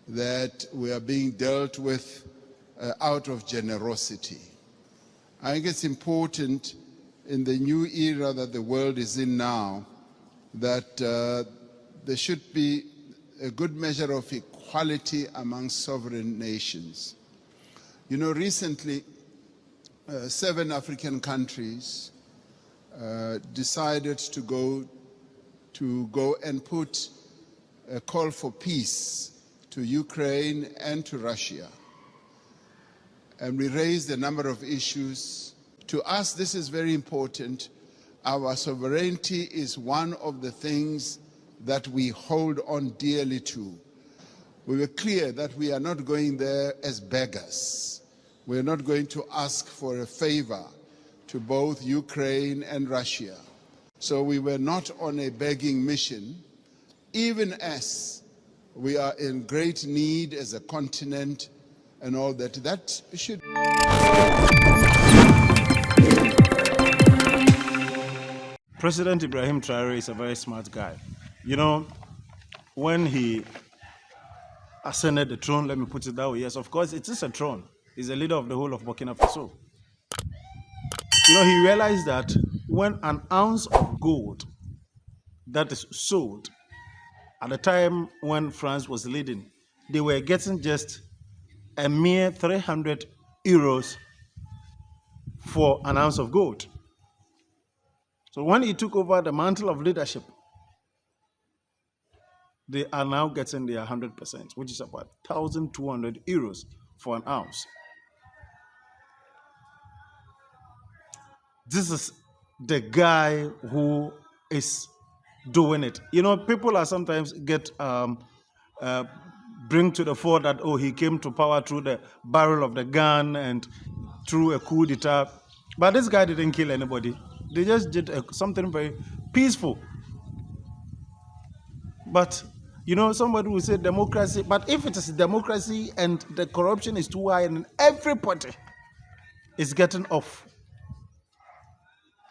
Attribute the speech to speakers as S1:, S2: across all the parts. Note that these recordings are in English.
S1: that we are being dealt with out of generosity. I think it's important in the new era that the world is in now that there should be a good measure of equality among sovereign nations. You know, recently, 7 African countries decided to go and put a call for peace to Ukraine and to Russia. And we raised a number of issues. To us, this is very important. Our sovereignty is one of the things that we hold on dearly to. We were clear that we are not going there as beggars. We are not going to ask for a favor to both Ukraine and Russia. So we were not on a begging mission, even as we are in great need as a continent and all that. That should...
S2: President Ibrahim Traore is a very smart guy. You know, when he ascended the throne, let me put it that way, yes, of course, it is a throne. He's the leader of the whole of Burkina Faso. You know, he realized that when an ounce of gold that is sold, at the time when France was leading, they were getting just a mere 300 euros for an ounce of gold. So when he took over the mantle of leadership, they are now getting their 100%, which is about 1,200 euros for an ounce. This is the guy who is doing it. You know, people are sometimes bring to the fore that, oh, he came to power through the barrel of the gun and through a coup d'etat. But this guy didn't kill anybody. They just did something very peaceful. But, you know, somebody will say democracy. But if it is democracy and the corruption is too high and everybody is getting off,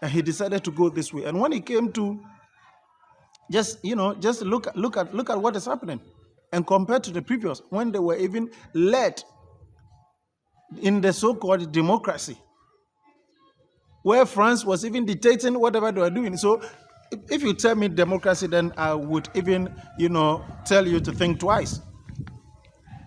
S2: and he decided to go this way. And when he came to just look at what is happening, and compared to the previous, when they were even led in the so-called democracy, where France was even dictating whatever they were doing. So if you tell me democracy, then I would even, tell you to think twice.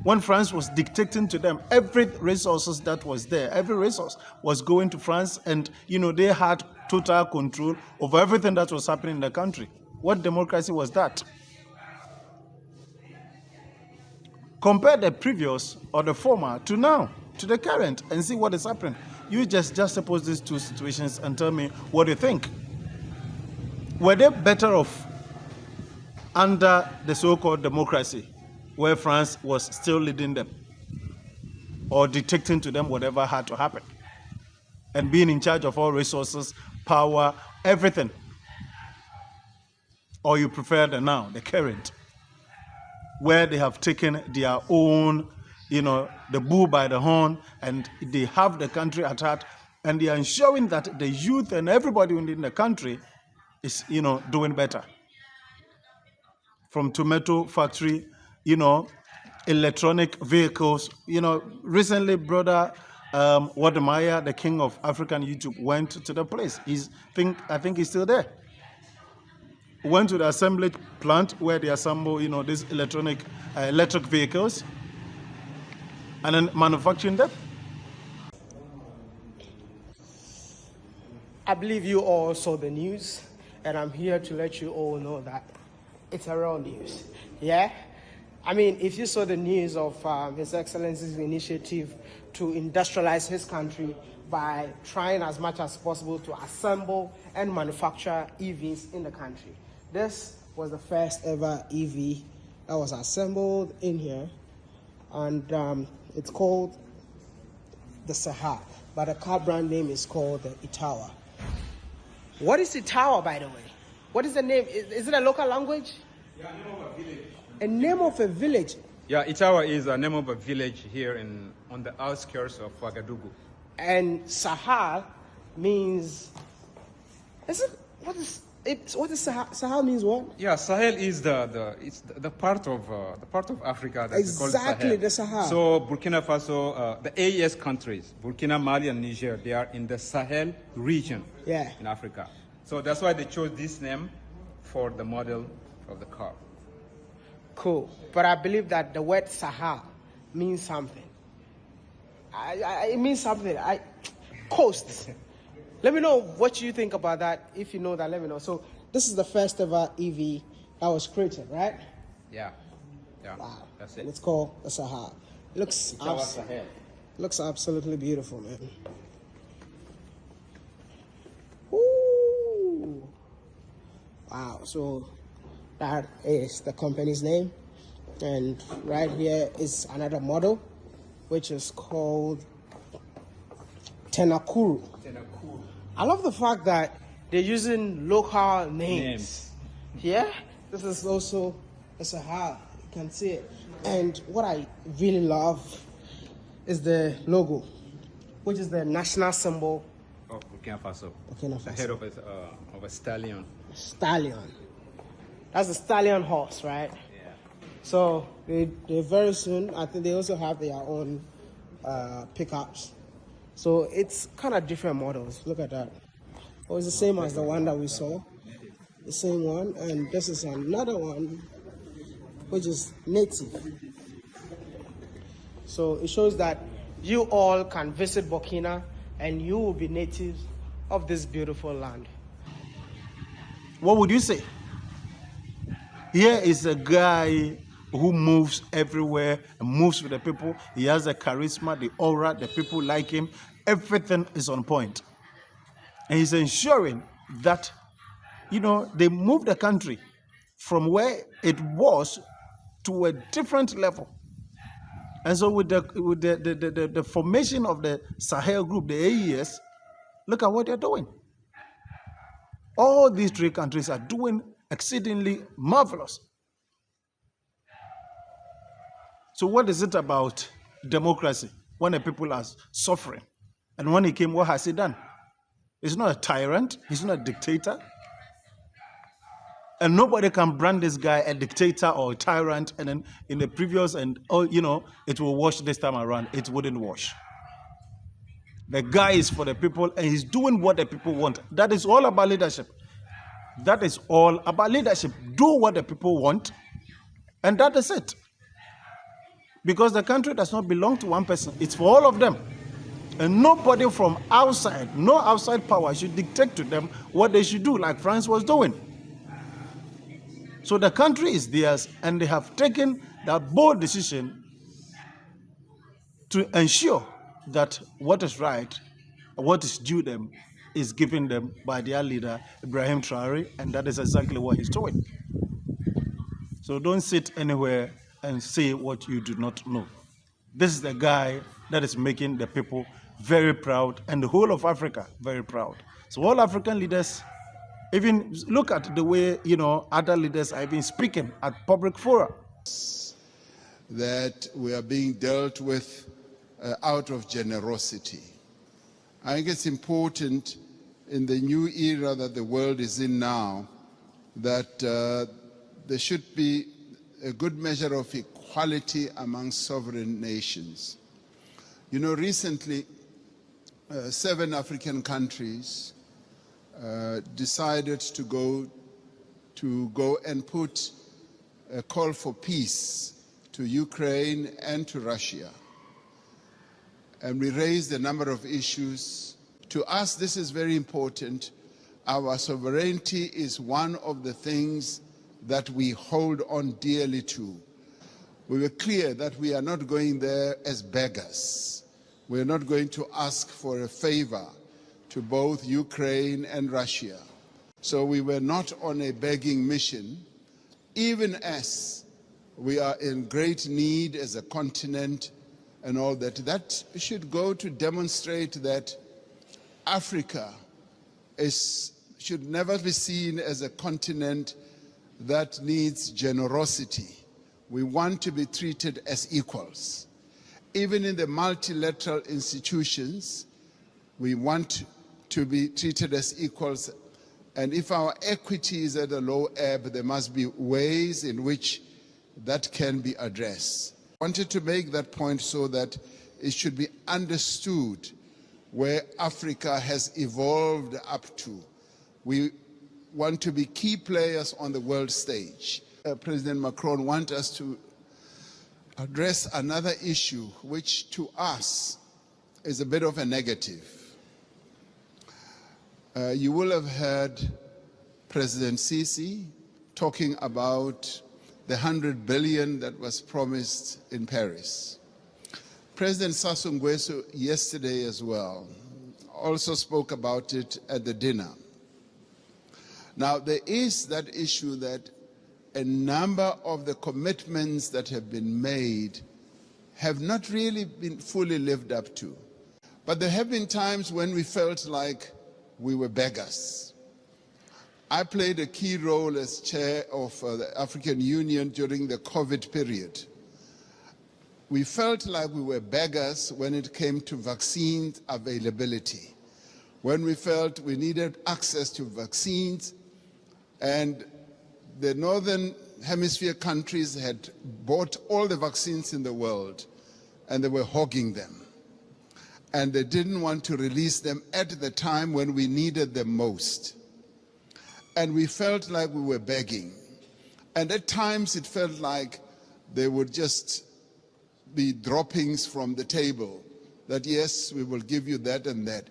S2: When France was dictating to them, every resources that was there, every resource was going to France, and, they had total control over everything that was happening in the country. What democracy was that? Compare the previous or the former to now, to the current, and see what is happening. You just suppose these two situations and tell me what you think. Were they better off under the so-called democracy, where France was still leading them, or dictating to them whatever had to happen, and being in charge of all resources, power, everything? Or you prefer the now, the current, where they have taken their own, the bull by the horn, and they have the country at heart, and they are ensuring that the youth and everybody in the country is, doing better. From tomato factory, electronic vehicles. Recently, brother Wadamaya, the king of African YouTube, went to the place. I think he's still there. Went to the assembly plant where they assemble, these electric vehicles, and then manufacturing them.
S3: I believe you all saw the news, and I'm here to let you all know that it's a real news. Yeah? I mean, if you saw the news of His Excellency's initiative to industrialize his country by trying as much as possible to assemble and manufacture EVs in the country. This was the first ever EV that was assembled in here, and it's called the Sahar, but the car brand name is called the Itawa. What is Itawa, by the way? What is the name? Is it a local language?
S4: Yeah, name of a village.
S3: A name of a village?
S4: Yeah, Itawa is a name of a village here on the outskirts of Ouagadougou.
S3: And Sahar means, What is Sahel? Sahel means what?
S4: Yeah, Sahel is the part of Africa that is called Sahel.
S3: Exactly, the Sahel.
S4: So Burkina Faso, the AES countries, Burkina, Mali, and Niger, they are in the Sahel region.
S3: Yeah.
S4: In Africa. So that's why they chose this name for the model of the car.
S3: Cool. But I believe that the word Sahel means something. It means something. Coast. Let me know what you think about that. If you know that, let me know. So this is the first ever EV that was created, right?
S4: Yeah.
S3: Wow.
S4: That's
S3: And
S4: it.
S3: it's called the Sahel. Looks absolutely beautiful, man. Ooh. Wow. So that is the company's name. And right here is another model, which is called Tenakuru. I love the fact that they're using local names. Yeah? This is also a Sahel. You can see it. And what I really love is the logo, which is the national symbol
S4: Of Burkina Faso.
S3: Burkina
S4: The
S3: Faso.
S4: head of a stallion.
S3: Stallion. That's the stallion horse, right?
S4: Yeah.
S3: So they very soon, I think they also have their own pickups. So it's kind of different models. Look at that. Oh, it's the same as the one that we saw. The same one. And this is another one, which is native. So it shows that you all can visit Burkina and you will be natives of this beautiful land.
S2: What would you say? Here is a guy who moves everywhere and moves with the people. He has the charisma, the aura, the people like him. Everything is on point. And he's ensuring that, they move the country from where it was to a different level. And so with the formation of the Sahel group, the AES, look at what they're doing. All these three countries are doing exceedingly marvelous. So what is it about democracy when the people are suffering? And when he came, what has he done? He's not a tyrant. He's not a dictator. And nobody can brand this guy a dictator or a tyrant, and then in the previous it will wash this time around. It wouldn't wash. The guy is for the people, and he's doing what the people want. That is all about leadership. That is all about leadership. Do what the people want, and that is it. Because the country does not belong to one person. It's for all of them. And nobody from outside, no outside power should dictate to them what they should do, like France was doing. So the country is theirs, and they have taken that bold decision to ensure that what is right, what is due them, is given them by their leader, Ibrahim Traore, and that is exactly what he's doing. So don't sit anywhere and say what you do not know. This is the guy that is making the people very proud, and the whole of Africa very proud. So all African leaders, even look at the way, other leaders are even speaking at public fora.
S1: That we are being dealt with out of generosity. I think it's important in the new era that the world is in now that there should be a good measure of equality among sovereign nations. Recently, 7 African countries decided to go and put a call for peace to Ukraine and to Russia. And we raised a number of issues. To us, this is very important. Our sovereignty is one of the things that we hold on dearly to. We were clear that we are not going there as beggars. We are not going to ask for a favor to both Ukraine and Russia. So we were not on a begging mission, even as we are in great need as a continent and all that. That should go to demonstrate that Africa should never be seen as a continent that needs generosity. We want to be treated as equals. Even in the multilateral institutions, we want to be treated as equals. And if our equity is at a low ebb, there must be ways in which that can be addressed. I wanted to make that point so that it should be understood where Africa has evolved up to. We want to be key players on the world stage. President Macron wants us to address another issue, which to us is a bit of a negative. You will have heard President Sisi talking about the 100 billion that was promised in Paris. President Sassou Nguesso yesterday as well also spoke about it at the dinner. Now, there is that issue that a number of the commitments that have been made have not really been fully lived up to. But there have been times when we felt like we were beggars. I played a key role as chair of the African Union during the COVID period. We felt like we were beggars when it came to vaccine availability, when we felt we needed access to vaccines, and the Northern Hemisphere countries had bought all the vaccines in the world, and they were hogging them. And they didn't want to release them at the time when we needed them most. And we felt like we were begging. And at times it felt like they would just be droppings from the table, that yes, we will give you that and that.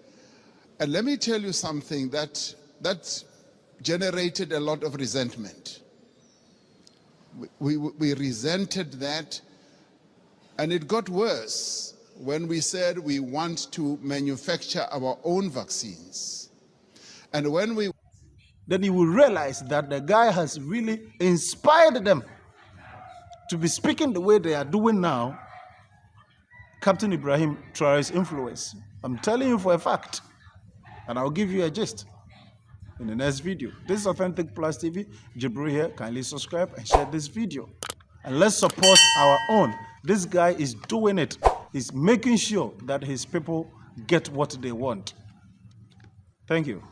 S1: And let me tell you something that generated a lot of resentment. We resented that, and it got worse when we said we want to manufacture our own vaccines. And when we...
S2: Then you will realize that the guy has really inspired them to be speaking the way they are doing now. Captain Ibrahim Traore's influence. I'm telling you for a fact, and I'll give you a gist in the next video. This is Authentic Plus TV. Jibril here. Kindly subscribe and share this video. And let's support our own. This guy is doing it. He's making sure that his people get what they want. Thank you.